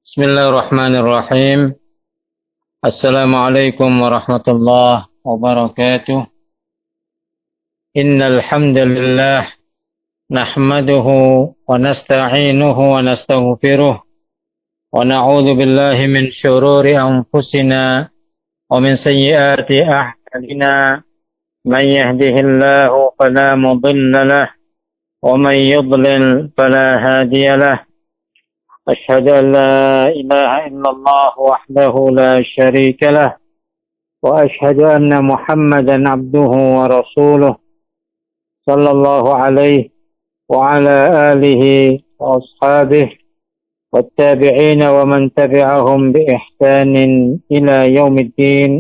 بسم الله الرحمن الرحيم. السلام عليكم ورحمة الله وبركاته. إن الحمد لله نحمده ونستعينه ونستغفره ونعوذ بالله من شرور أنفسنا ومن سيئات أعمالنا. من يهده الله فلا مضل له ومن يضلل فلا هادي له. أشهد أن لا إله إلا الله وحده لا شريك له وأشهد أن محمدا عبده ورسوله صلى الله عليه وعلى آله وأصحابه والتابعين ومن تبعهم بإحسان إلى يوم الدين.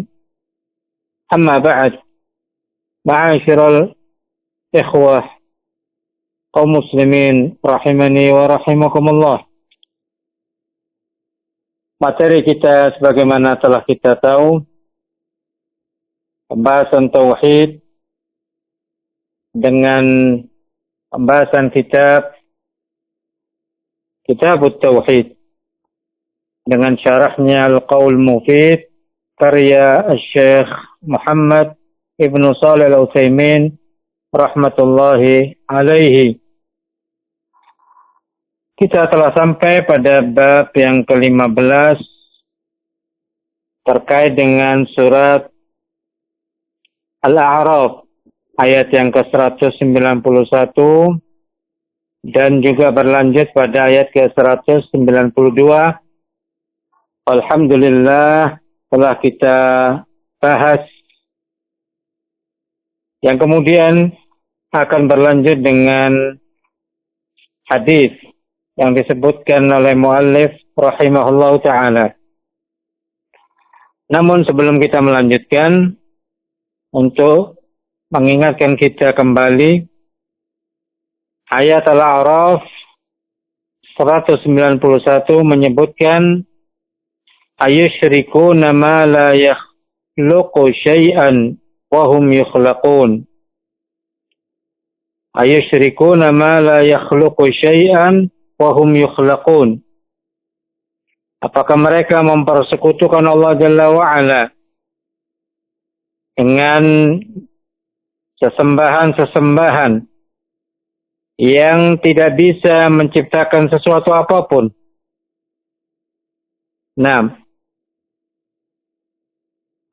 أما بعد، معاشر الإخوة kaum muslimin rahimani wa rahimakumullah. Materi kita sebagaimana telah kita tahu, pembahasan tauhid dengan pembahasan kitab Tauhid dengan syarahnya Al-Qaul Mufid karya Syekh Muhammad Ibnu Shalih Al-Utsaimin rahmatullahi alaihi. Kita telah sampai pada bab yang ke-15 terkait dengan surat Al-A'raf ayat yang ke-191 dan juga berlanjut pada ayat ke-192. Alhamdulillah telah kita bahas, yang kemudian akan berlanjut dengan hadis yang disebutkan oleh muallif rahimahullahu ta'ala. Namun sebelum kita melanjutkan, untuk mengingatkan kita kembali, ayat Al-A'raf 191 menyebutkan ayusyrikuna ma la yakhluqu syai'an wa hum yukhlaqun. Ayusyrikuna ma la yakhluqu syai'an wahum yukhlaqun. Apakah mereka mempersekutukan Allah Jalla wa'ala dengan sesembahan-sesembahan yang tidak bisa menciptakan sesuatu apapun? Nah,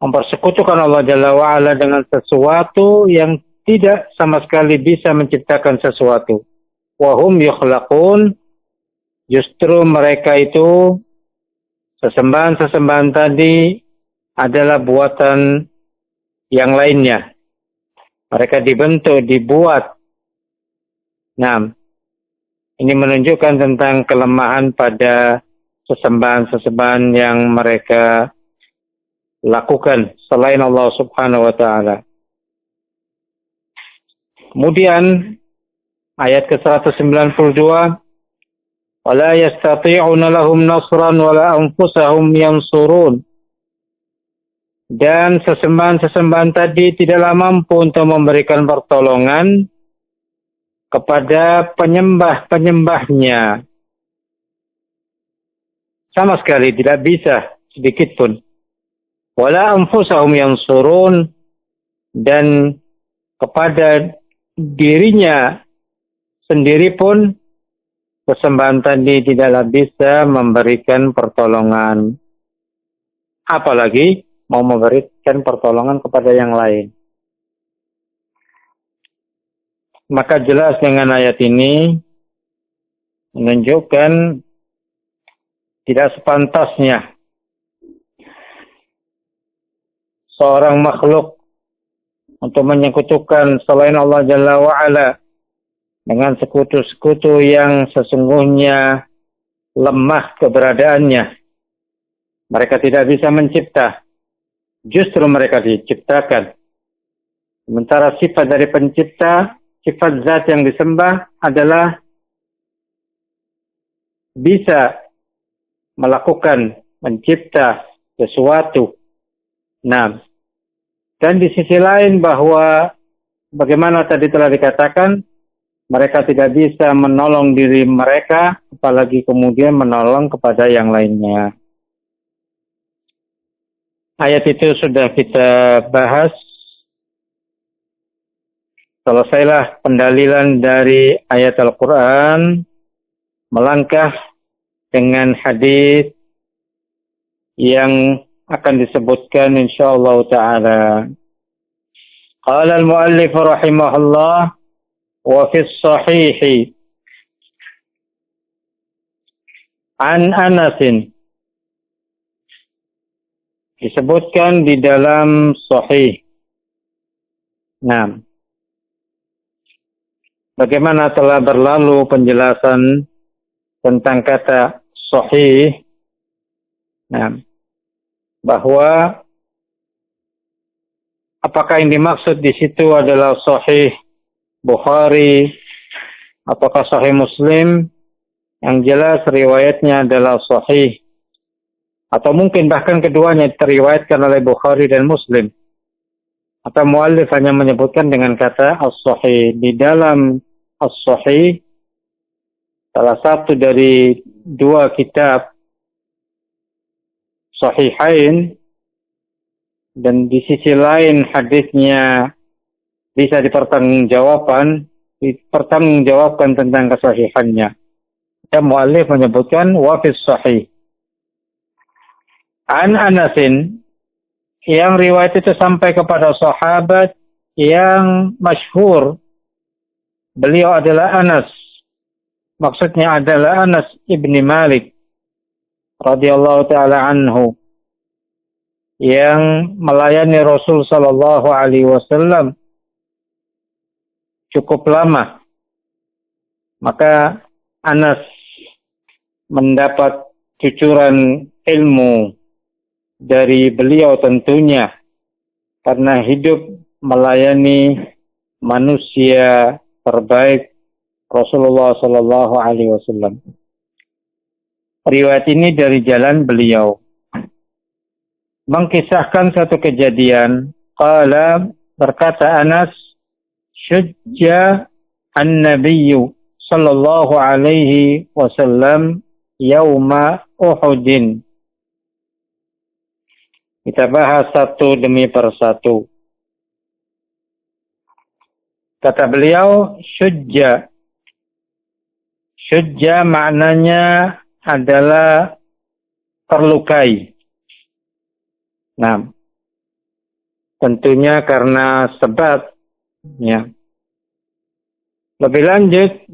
mempersekutukan Allah Jalla wa'ala dengan sesuatu yang tidak sama sekali bisa menciptakan sesuatu. Wahum yukhlaqun. Justru mereka itu, sesembahan-sesembahan tadi adalah buatan yang lainnya. Mereka dibentuk, dibuat. Nah, ini menunjukkan tentang kelemahan pada sesembahan-sesembahan yang mereka lakukan selain Allah Subhanahu wa ta'ala. Kemudian ayat ke-192, وَلَا يَسْتَطِيعُونَ لَهُمْ نَصْرًا وَلَا أَنفُسَهُمْ يَنْصُرُونَ. Dan sesembahan-sesembahan tadi tidaklah mampu untuk memberikan pertolongan kepada penyembah-penyembahnya. Sama sekali tidak bisa, sedikit pun. وَلَا أَنفُسَهُمْ يَنْصُرُونَ. Dan kepada dirinya sendiri pun sesembahan tadi tidaklah bisa memberikan pertolongan, apalagi mau memberikan pertolongan kepada yang lain. Maka jelas dengan ayat ini menunjukkan tidak sepantasnya seorang makhluk untuk menyekutukan selain Allah Jalla wa'ala dengan sekutu-sekutu yang sesungguhnya lemah keberadaannya. Mereka tidak bisa mencipta, justru mereka diciptakan. Sementara sifat dari pencipta, sifat zat yang disembah adalah bisa melakukan, mencipta sesuatu. Nah, dan di sisi lain bahwa bagaimana tadi telah dikatakan, Mereka tidak bisa menolong diri mereka, apalagi kemudian menolong kepada yang lainnya. Ayat itu sudah kita bahas. Selesailah pendalilan dari ayat Al-Quran, melangkah dengan hadis yang akan disebutkan insyaallah ta'ala. Qala al-muallif rahimahullah wa fi as-sahih an Anas, disebutkan di dalam sahih. Nah, bagaimana telah berlalu penjelasan tentang kata sahih, nah, bahwa apakah yang dimaksud di situ adalah sahih Bukhari, apakah sahih Muslim? Yang jelas riwayatnya adalah sahih, atau mungkin bahkan keduanya teriwayatkan oleh Bukhari dan Muslim. Atau muallif hanya menyebutkan dengan kata as-sahih. Di dalam as-sahih, salah satu dari dua kitab sahihain, dan di sisi lain hadisnya bisa dipertanggungjawabkan tentang kesahihannya. Dan muallif menyebutkan wa fis sahih an Anasin, yang riwayat itu sampai kepada sahabat yang masyhur. Beliau adalah Anas. Maksudnya adalah Anas ibni Malik radhiyallahu taala anhu, yang melayani Rasul sallallahu alaihi wasallam cukup lama. Maka Anas mendapat cucuran ilmu dari beliau tentunya, karena hidup melayani manusia terbaik Rasulullah sallallahu alaihi wasallam. Riwayat ini dari jalan beliau mengkisahkan satu kejadian. Qala, berkata Anas, syujja an-nabiyyu sallallahu alaihi wasallam yauma Uhudin. Kita bahas satu demi persatu. Kata beliau, syujja. Syujja maknanya adalah terlukai. Nah, tentunya karena sebab, ya. Lebih lanjut,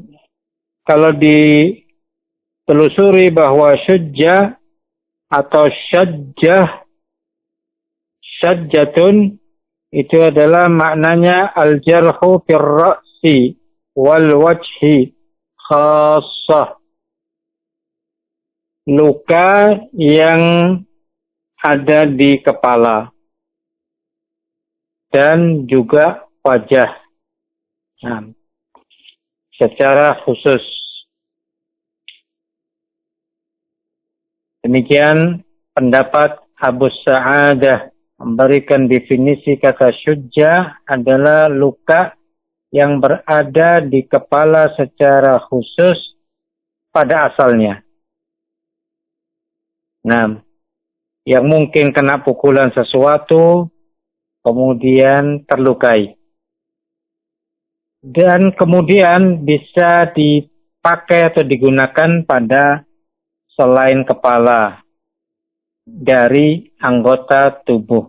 kalau ditelusuri bahwa syujja atau syajjatun itu adalah maknanya al-jarhu fir ra'si wal wajhi khassah. Luka yang ada di kepala dan juga wajah. Nah, secara khusus. Demikian pendapat Abu Sa'adah memberikan definisi kata syujja adalah luka yang berada di kepala secara khusus pada asalnya. Nah, yang mungkin kena pukulan sesuatu, kemudian terlukai. Dan kemudian bisa dipakai atau digunakan pada selain kepala dari anggota tubuh.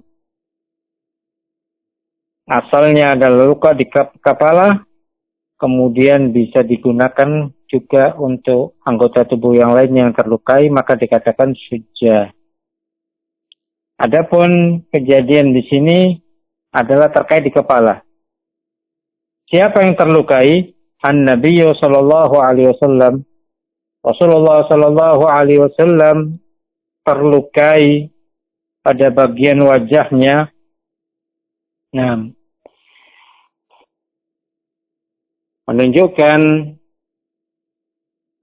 Asalnya adalah luka di kepala, kemudian bisa digunakan juga untuk anggota tubuh yang lain yang terlukai, maka dikatakan syujja. Adapun kejadian di sini adalah terkait di kepala. Siapa yang terlukai? An-Nabiyyu sallallahu alaihi wasallam. Rasulullah sallallahu alaihi wasallam terlukai pada bagian wajahnya. Nah, menunjukkan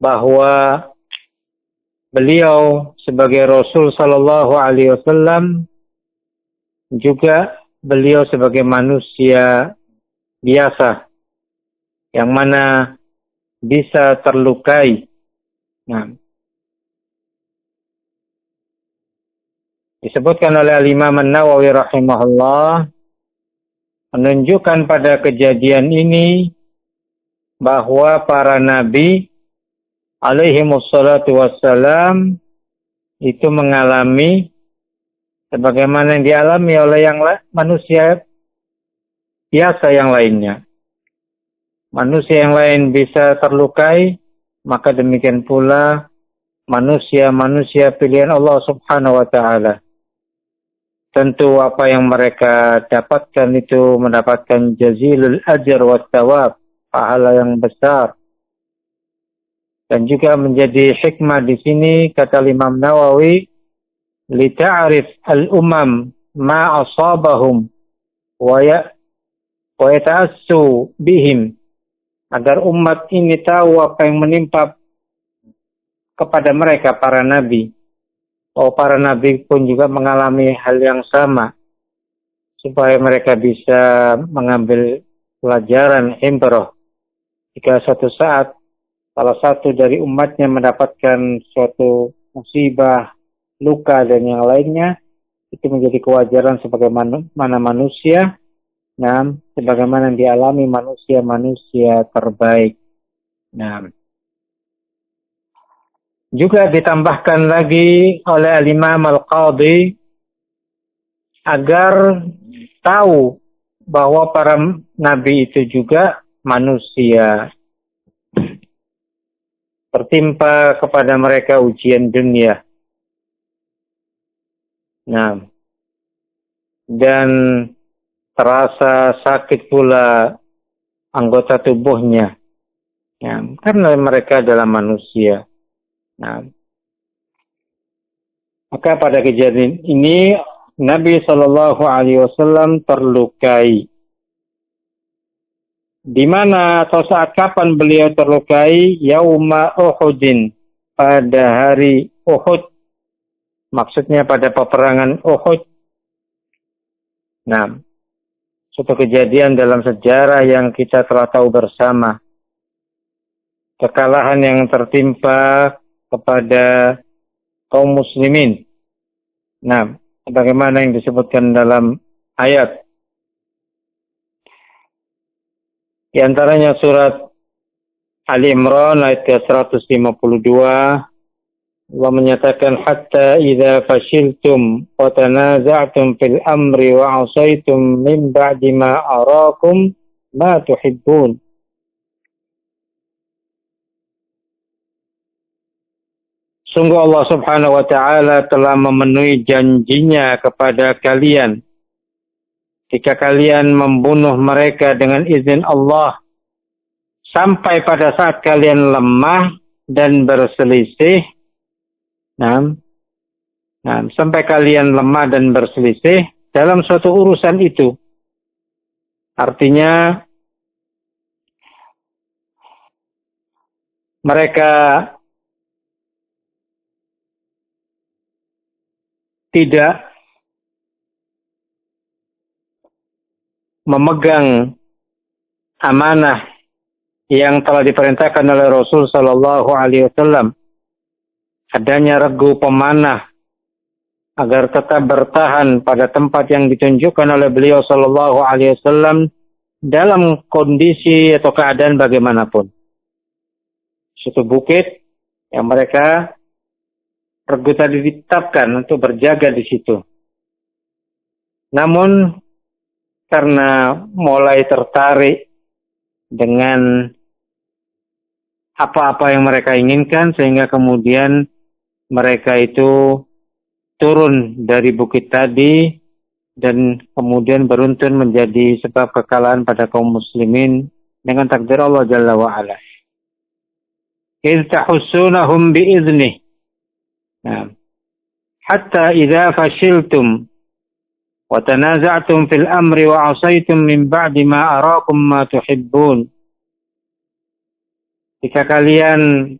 bahwa beliau sebagai Rasul sallallahu alaihi wasallam juga beliau sebagai manusia biasa, yang mana bisa terlukai. Nah, disebutkan oleh Imam An-Nawawi rahimahullah, menunjukkan pada kejadian ini bahwa para nabi alaihimussalatu wassalam itu mengalami sebagaimana yang dialami oleh manusia biasa yang lainnya. Manusia yang lain bisa terlukai, maka demikian pula manusia pilihan Allah Subhanahu wa taala. Tentu apa yang mereka dapatkan itu mendapatkan jazilul ajr wa thawab, pahala yang besar. Dan juga menjadi hikmah di sini kata Imam Nawawi, li ta'rif al-umam ma asabahum wa yata'assu bihim, agar umat ini tahu apa yang menimpa kepada mereka para nabi. Oh, para nabi pun juga mengalami hal yang sama, supaya mereka bisa mengambil pelajaran ibrah. Jika suatu saat salah satu dari umatnya mendapatkan suatu musibah, luka dan yang lainnya, itu menjadi kewajaran sebagaimana manusia, nah, sebagaimana yang dialami manusia terbaik. Nah, juga ditambahkan lagi oleh Al-Imam Al-Qadhi agar tahu bahwa para nabi itu juga manusia. Tertimpa kepada mereka ujian dunia. Nah, dan terasa sakit pula anggota tubuhnya. Ya, karena mereka adalah manusia. Nah, maka pada kejadian ini Nabi Shallallahu Alaihi Wasallam terlukai. Di mana atau saat kapan beliau terlukai? Yauma Uhudin, pada hari Uhud. Maksudnya pada peperangan Uhud. Nah, suatu kejadian dalam sejarah yang kita telah tahu bersama. Kekalahan yang tertimpa kepada kaum muslimin. Nah, bagaimana yang disebutkan dalam ayat. Di antaranya surat Ali Imran ayat 152. Allah menyatakan hatta idza fashiltum wa tanaza'tum fil amri wa 'asaytum min ba'di ma arakum ma tuhibbun. Sungguh Allah Subhanahu wa taala telah memenuhi janjinya kepada kalian jika kalian membunuh mereka dengan izin Allah sampai pada saat kalian lemah dan berselisih. Sampai kalian lemah dan berselisih dalam suatu urusan itu. Artinya mereka tidak memegang amanah yang telah diperintahkan oleh Rasul Sallallahu Alaihi Wasallam. Adanya regu pemanah agar tetap bertahan pada tempat yang ditunjukkan oleh beliau Sallallahu Alaihi Wasallam dalam kondisi atau keadaan bagaimanapun. Suatu bukit yang mereka regu tadi ditetapkan untuk berjaga di situ. Namun karena mulai tertarik dengan apa-apa yang mereka inginkan, sehingga kemudian mereka itu turun dari bukit tadi dan kemudian beruntun menjadi sebab kekalahan pada kaum muslimin dengan takdir Allah Jalla wa'ala. إِذْ تَحُسُّونَهُمْ بِإِذْنِهِ. Hatta idza fashiltum wa tanaza'tum fil amri wa 'asaytum min ba'di ma arakum ma tuhibbun. Jika kalian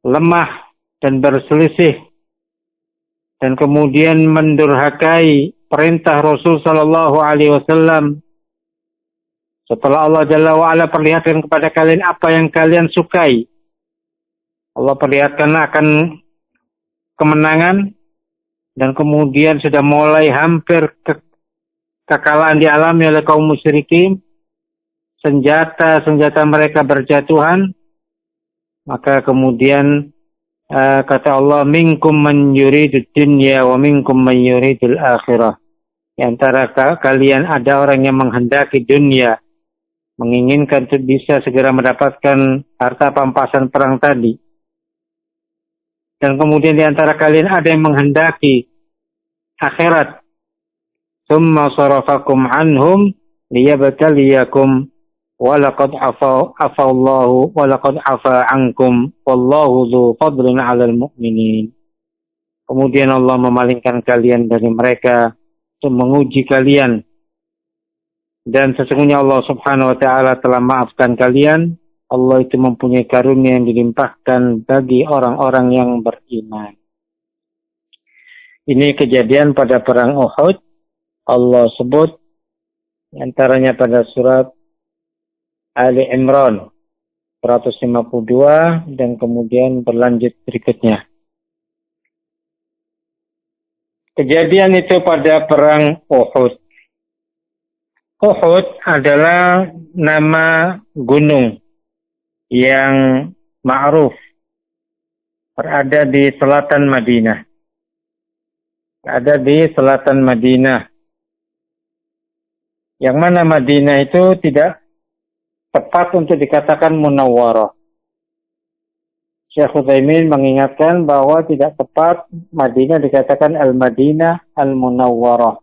lemah dan berselisih dan kemudian mendurhakai perintah Rasul sallallahu alaihi wasallam Setelah Allah Jalla wa'ala perlihatkan kepada kalian apa yang kalian sukai, Allah perlihatkan akan kemenangan, dan kemudian sudah mulai hampir kekalahan dialami oleh kaum musyrikin, senjata mereka berjatuhan, maka kemudian kata Allah, minkum man yuridud dunya wa minkum man yuridul akhirah. Di antara kalian ada orang yang menghendaki dunia, menginginkan untuk bisa segera mendapatkan harta pampasan perang tadi. Dan kemudian di antara kalian ada yang menghendaki akhirat. Tsumma sarafakum anhum liyabtaliyakum walaqad afallahu walaqad afa ankum wallahu dzu fadlin 'alal mu'minin. Kemudian Allah memalingkan kalian dari mereka untuk menguji kalian, dan sesungguhnya Allah Subhanahu wa taala telah maafkan kalian. Allah itu mempunyai karunia yang dilimpahkan bagi orang-orang yang beriman. Ini kejadian pada perang Uhud. Allah sebut antaranya pada surat Ali Imran 152 dan kemudian berlanjut berikutnya. Kejadian itu pada perang Uhud. Uhud adalah nama gunung yang ma'ruf berada di selatan Madinah. Ada di selatan Madinah. Yang mana Madinah itu tidak tepat untuk dikatakan munawwarah. Syekh Utsaimin mengingatkan bahwa tidak tepat Madinah dikatakan al-Madinah al-Munawwarah.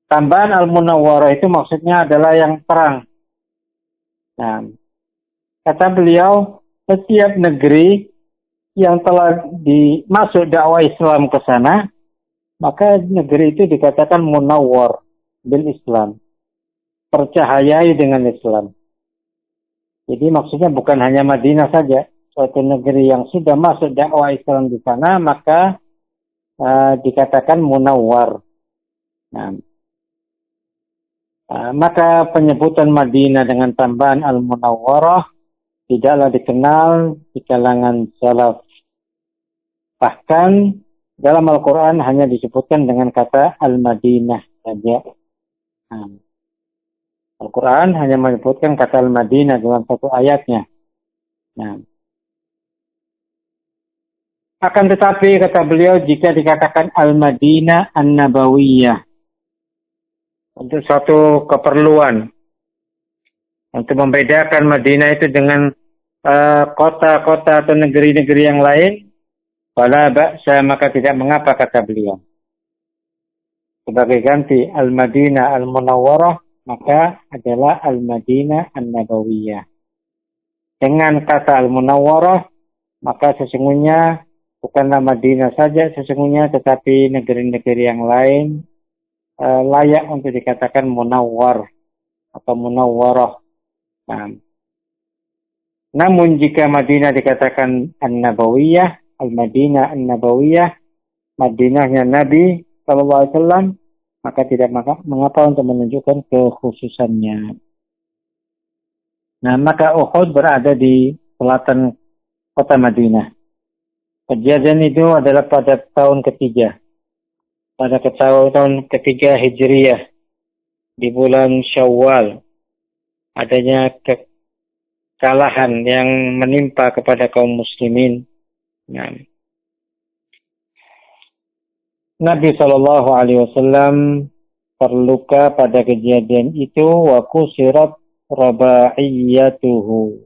Tambahan al-Munawwarah itu maksudnya adalah yang terang. Nah, kata beliau, setiap negeri yang telah dimasuk dakwah Islam ke sana, maka negeri itu dikatakan munawwar bil Islam. Tercahayai dengan Islam. Jadi maksudnya bukan hanya Madinah saja. Suatu negeri yang sudah masuk dakwah Islam di sana, maka dikatakan munawwar. Nah, maka penyebutan Madinah dengan tambahan al-Munawwarah tidaklah dikenal di kalangan salaf. Bahkan dalam Al-Quran hanya disebutkan dengan kata Al-Madinah saja. Al-Quran hanya menyebutkan kata Al-Madinah dalam satu ayatnya. Nah, akan tetapi kata beliau, jika dikatakan Al-Madinah An-Nabawiyah untuk suatu keperluan, untuk membedakan Madinah itu dengan kota-kota atau negeri-negeri yang lain, fala ba'sa, maka tidak mengapa kata beliau. Sebagai ganti Al-Madinah Al-Munawwarah, maka adalah Al-Madinah An-Nabawiyah. Dengan kata Al-Munawwarah, maka sesungguhnya bukanlah Madinah saja sesungguhnya, tetapi negeri-negeri yang lain layak untuk dikatakan munawwar atau munawwarah. Nah, namun jika Madinah dikatakan An-Nabawiyah, Al-Madinah An-Nabawiyah, Madinahnya Nabi sallallahu alaihi wasallam, maka tidak mengapa untuk menunjukkan kekhususannya. Nah, maka Uhud berada di selatan kota Madinah. Kejadian itu adalah pada tahun ketiga. Pada tahun ketiga Hijriyah. Di bulan Syawal. Adanya kekalahan yang menimpa kepada kaum muslimin. Nah, Nabi SAW terluka pada kejadian itu, wa kusirat rabaiyatuhu,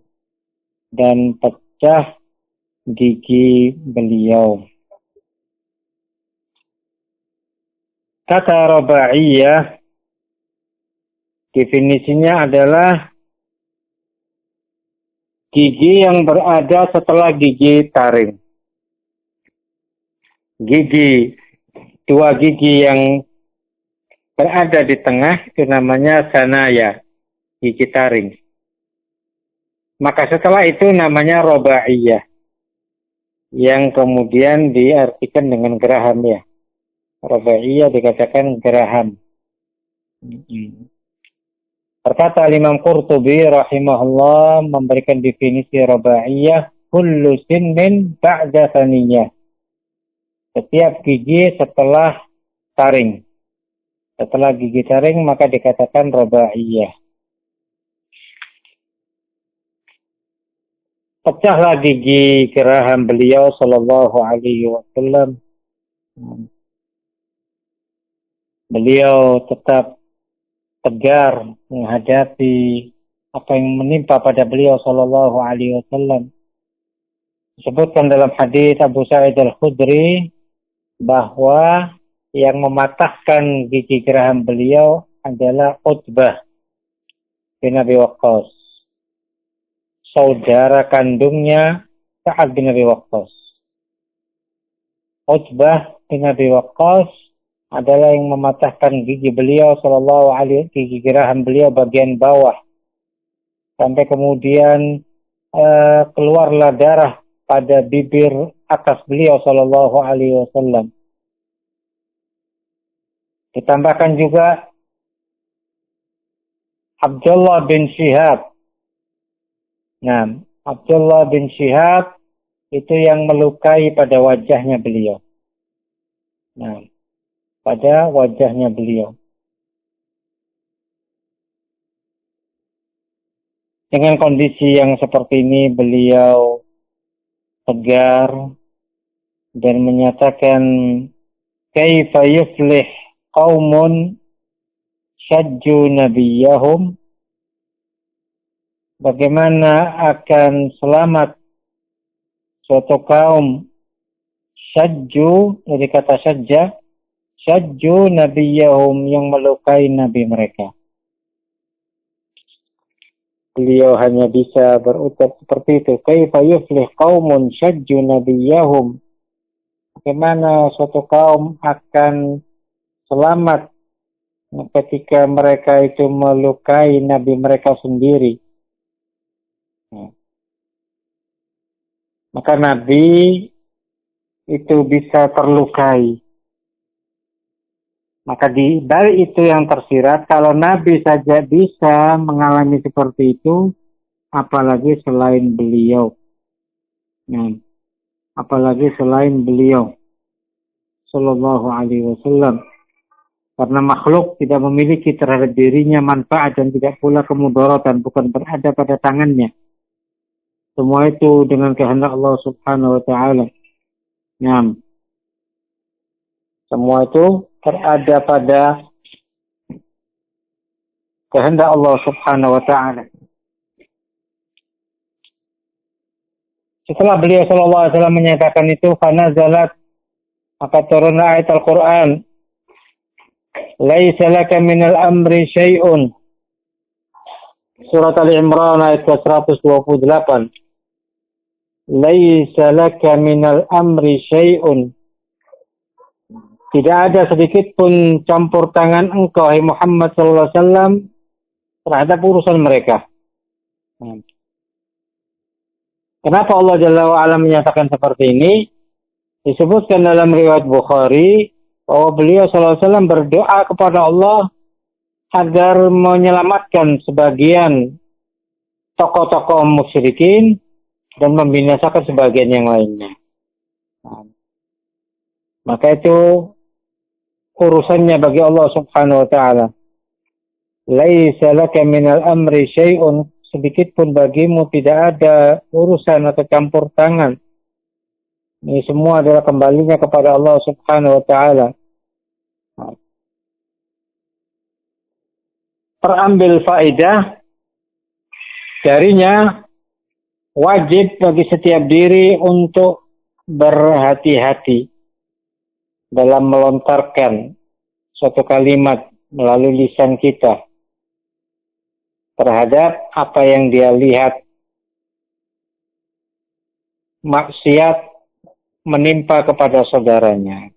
dan pecah gigi beliau. Kata rabaiyah definisinya adalah gigi yang berada setelah gigi taring. Dua gigi yang berada di tengah itu namanya sanaya, gigi taring. Maka setelah itu namanya robaiyah, yang kemudian diartikan dengan geraham ya. Robaiyah dikatakan geraham. Berkata Imam Qurtubi rahimahullah memberikan definisi rabaiyah, kullu sinnin ba'da thaniyah. Setiap gigi setelah taring. Setelah gigi taring maka dikatakan rabaiyah. Pecahlah gigi geraham beliau sallallahu alaihi wasallam. Beliau tetap tegar menghadapi apa yang menimpa pada beliau sallallahu alaihi wasallam. Disebutkan dalam hadis Abu Sa'id Al-Khudri bahwa yang mematahkan gigi geraham beliau adalah Utbah bin Abi Waqqas, saudara kandungnya Sa'ad bin Abi Waqqas. Utbah bin Abi Waqqas adalah yang mematahkan gigi beliau sallallahu alaihi gigi geraham beliau bagian bawah sampai kemudian keluarlah darah pada bibir atas beliau sallallahu alaihi wasallam. Ditambahkan juga Abdullah bin Syihab. Nah, Abdullah bin Syihab itu yang melukai pada wajahnya beliau. Nah, pada wajahnya beliau. Dengan kondisi yang seperti ini beliau tegar dan menyatakan kaifa yuflih qaumun syajju nabiyahum, bagaimana akan selamat suatu kaum syajju, dari kata syajju nabiyahum, yang melukai nabi mereka. Beliau hanya bisa berucap seperti itu. Kaifa yuflih qaumun syajju nabiyahum. Bagaimana suatu kaum akan selamat ketika mereka itu melukai nabi mereka sendiri. Maka nabi itu bisa terlukai. Maka di balik itu yang tersirat, kalau Nabi saja bisa mengalami seperti itu, apalagi selain beliau. Nah, apalagi selain beliau sallallahu alaihi wasallam. Karena makhluk tidak memiliki terhadap dirinya manfaat dan tidak pula kemudaratan, bukan berada pada tangannya. Semua itu dengan kehendak Allah subhanahu wa ta'ala. Nah, semua itu berada pada kehendak Allah subhanahu wa ta'ala. Setelah beliau sallallahu alaihi wasallam menyatakan itu, fanazalat, maka turun ayat Al-Quran, laisa laka minal amri syai'un. Surat Al-Imran ayat 128. Laisa laka minal amri syai'un. Tidak ada sedikit pun campur tangan engkau, hai Muhammad sallallahu alaihi wasallam, terhadap urusan mereka. Kenapa Allah Jalla wa'ala menyatakan seperti ini? Disebutkan dalam riwayat Bukhari bahwa beliau sallallahu alaihi wasallam berdoa kepada Allah agar menyelamatkan sebagian tokoh-tokoh musyrikin dan membinasakan sebagian yang lainnya. Maka itu urusannya bagi Allah subhanahu wa ta'ala. Laisa laka minal amri syai'un, sedikit pun bagimu tidak ada urusan atau campur tangan. Ini semua adalah kembalinya kepada Allah subhanahu wa ta'ala. Terambil faedah darinya, wajib bagi setiap diri untuk berhati-hati dalam melontarkan suatu kalimat melalui lisan kita terhadap apa yang dia lihat maksiat menimpa kepada saudaranya.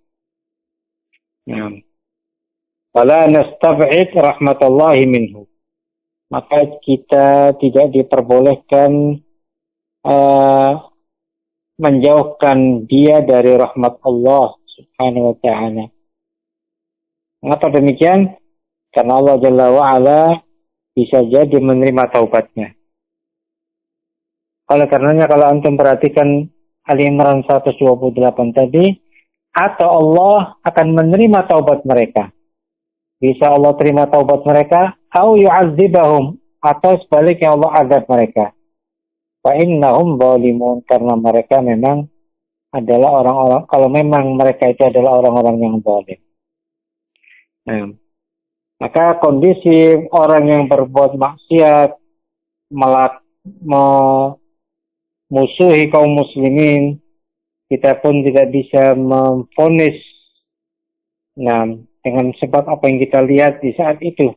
Fala nastab'id rahmatallahi minhu. Maka kita tidak diperbolehkan menjauhkan dia dari rahmat Allah subhanahu wa ta'ala. Mengapa demikian? Karena Allah Jalla wa'ala bisa jadi menerima taubatnya. Oleh karenanya kalau antum perhatikan Ali Imran 128 tadi, atau Allah akan menerima taubat mereka. Bisa Allah terima taubat mereka, atau yu'adzibahum, atau sebaliknya Allah azab mereka. Fa innahum zalimun, karena mereka memang adalah orang-orang, kalau memang mereka itu adalah orang-orang yang zalim. Nah, maka kondisi orang yang berbuat maksiat, memusuhi kaum muslimin, kita pun tidak bisa memvonis dengan sebab apa yang kita lihat di saat itu.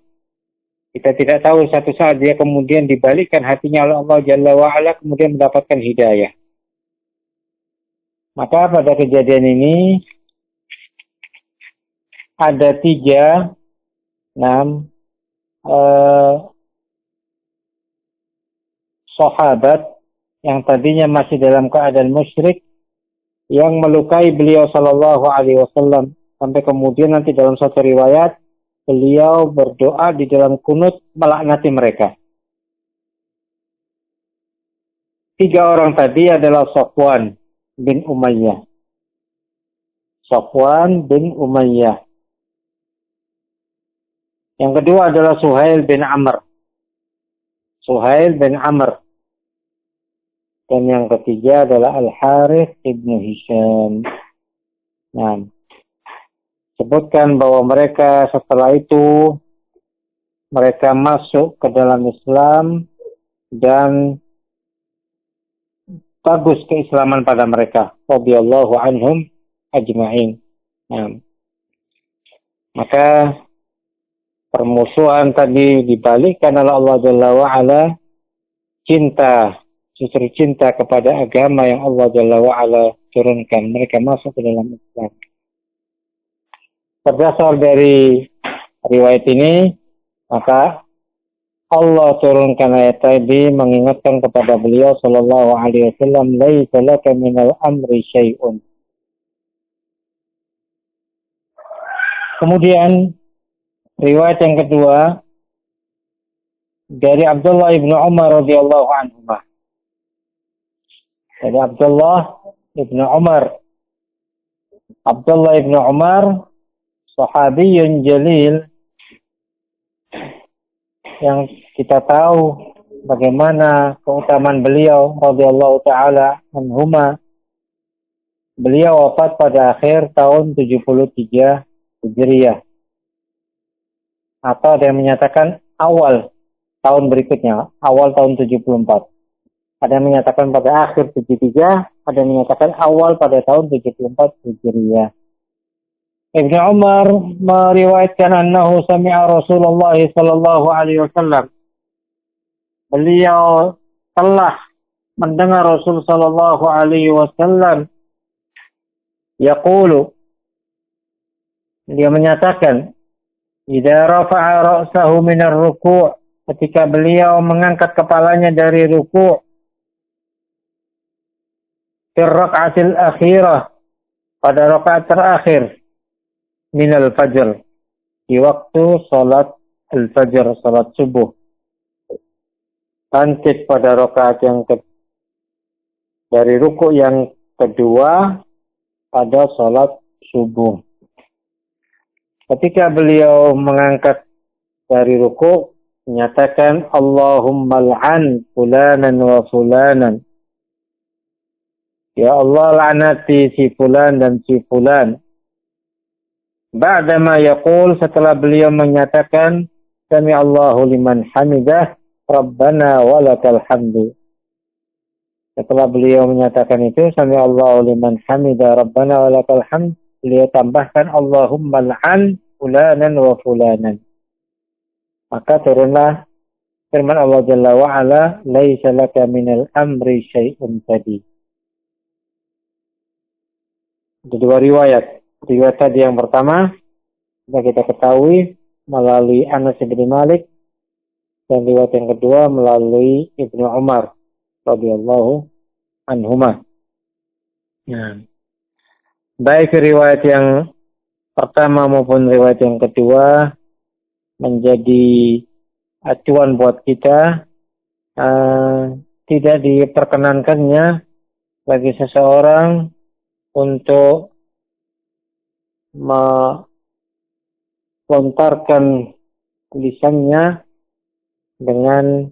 Kita tidak tahu satu saat dia kemudian dibalikkan hatinya oleh Allah Jalla wa'ala, kemudian mendapatkan hidayah. Maka pada kejadian ini ada 3 sahabat yang tadinya masih dalam keadaan musyrik yang melukai beliau sallallahu alaihi wasallam, sampai kemudian nanti dalam satu riwayat beliau berdoa di dalam kunut melaknati mereka. 3 orang tadi adalah Safwan bin Umayyah. Safwan bin Umayyah. Yang kedua adalah Suhail bin Amr. Suhail bin Amr. Dan yang ketiga adalah Al-Harith ibn Hisham. Nah, sebutkan bahwa mereka setelah itu mereka masuk ke dalam Islam dan bagus keislaman pada mereka. Radhiyallahu anhum ajma'in. Nah, maka permusuhan tadi dibalikkan oleh Allah Jalla wa'ala, justru cinta kepada agama yang Allah Jalla wa'ala turunkan. Mereka masuk ke dalam Islam. Berdasar dari riwayat ini, maka Allah turunkan ayat tadi mengingatkan kepada beliau sallallahu alaihi wasallam, laisa laka minal amri syai'un. Kemudian riwayat yang kedua dari Abdullah ibnu Umar radhiyallahu anhu. Dari Abdullah ibnu Umar, sahabiyun jalil, yang kita tahu bagaimana keutamaan beliau radhiyallahu taala anhuma. Beliau wafat pada akhir tahun 73 Hijriah. Atau ada yang menyatakan awal tahun berikutnya, awal tahun 74. Ada yang menyatakan pada akhir 73, ada yang menyatakan awal pada tahun 74 Hijriah. Ibnu Umar meriwayatkan annahu sami'a Rasulullah sallallahu alaihi wasallam. Beliau telah mendengar Rasul sallallahu alaihi wasallam yaqulu, dia menyatakan, idza rafa'a ra'sahu minar ruku', ketika beliau mengangkat kepalanya dari ruku', fi raka'atil akhirah, pada rakaat terakhir, minal fajr, di waktu salat al-fajr, salat subuh. Bangkit pada rakaat yang dari ruku' yang kedua pada salat subuh. Ketika beliau mengangkat dari ruku', menyatakan Allahumma al'an fulanan wa fulanan. Ya Allah, laknati si fulan dan si fulan. Ba'dama yaqul, setelah beliau menyatakan sami Allahu liman hamidah Rabbana walakal hamdu. Setelah beliau menyatakan itu, sami Allahu liman hamidah Rabbana walakal hamd, beliau tambahkan Allahumma al'an fulanan wa fulanan. Maka turunlah firman Allah Jalla wa'ala, laisa laka minal amri syai'un tadi. Ada 2 riwayat. Riwayat tadi yang pertama sudah kita ketahui melalui Anas bin Malik, dan riwayat yang kedua melalui Ibnu Umar radhiyallahu anhuma. Nah, baik riwayat yang pertama maupun riwayat yang kedua menjadi acuan buat kita, tidak diperkenankannya bagi seseorang untuk melontarkan lisannya dengan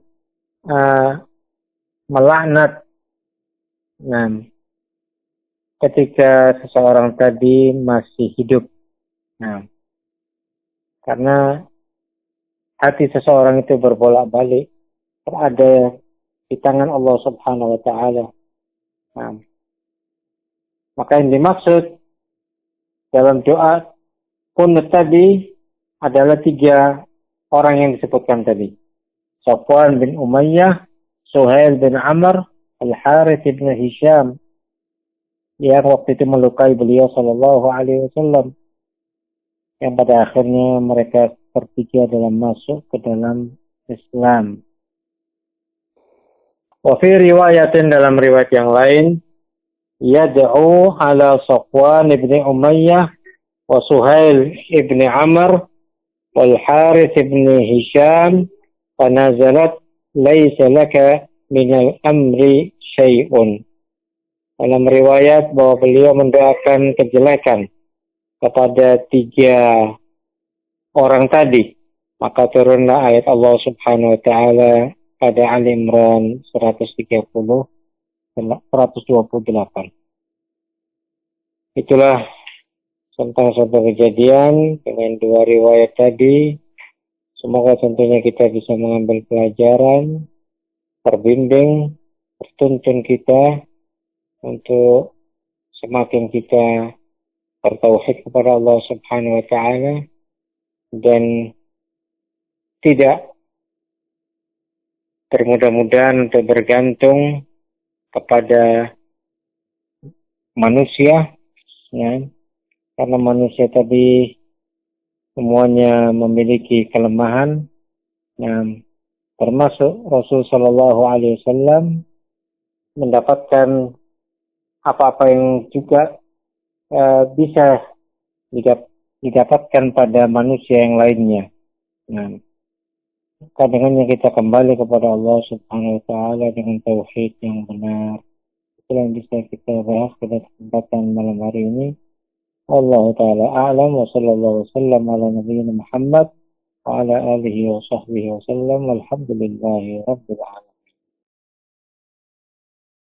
melaknat. Nah, ketika seseorang tadi masih hidup. Nah, karena hati seseorang itu berbolak-balik, berada di tangan Allah Subhanahu wa taala. Nah, maka yang dimaksud dalam doa kunut tadi adalah 3 orang yang disebutkan tadi. Safwan bin Umayyah, Suhail bin Amr, Al-Harith bin Hisham, yang waktu itu melukai beliau sallallahu alaihi wasallam, yang pada akhirnya mereka bertiga dalam masuk ke dalam Islam. Wa fi riwayatin, dalam riwayat yang lain, yad'u ala Safwan bin Umayyah wa Suhail bin Amr wal Harith bin Hisham fanazalat laisa laka min al-amri syai'un. Dalam riwayat bahwa beliau mendoakan kejelekan kepada 3 orang tadi, maka turunlah ayat Allah Subhanahu wa taala pada Ali Imran 128. Itulah tentang satu kejadian dengan 2 riwayat tadi. Semoga tentunya kita bisa mengambil pelajaran, terbimbing, tertuntun kita untuk semakin kita bertauhid kepada Allah Subhanahu wa taala dan tidak bermudah-mudahan untuk bergantung kepada manusia, ya. Karena manusia tadi semuanya memiliki kelemahan, termasuk Rasul Shallallahu Alaihi Wasallam mendapatkan apa-apa yang juga bisa didapatkan pada manusia yang lainnya. Nah, dengannya kita kembali kepada Allah Subhanahu wa taala dengan tauhid yang benar. Itulah yang bisa kita bahas pada kesempatan malam hari ini. Allah taala a'lam wa sallallahu wasallam ala nabiyyina Muhammad wa ala alihi wa sahbihi wasallam. Walhamdulillahi rabbil alamin.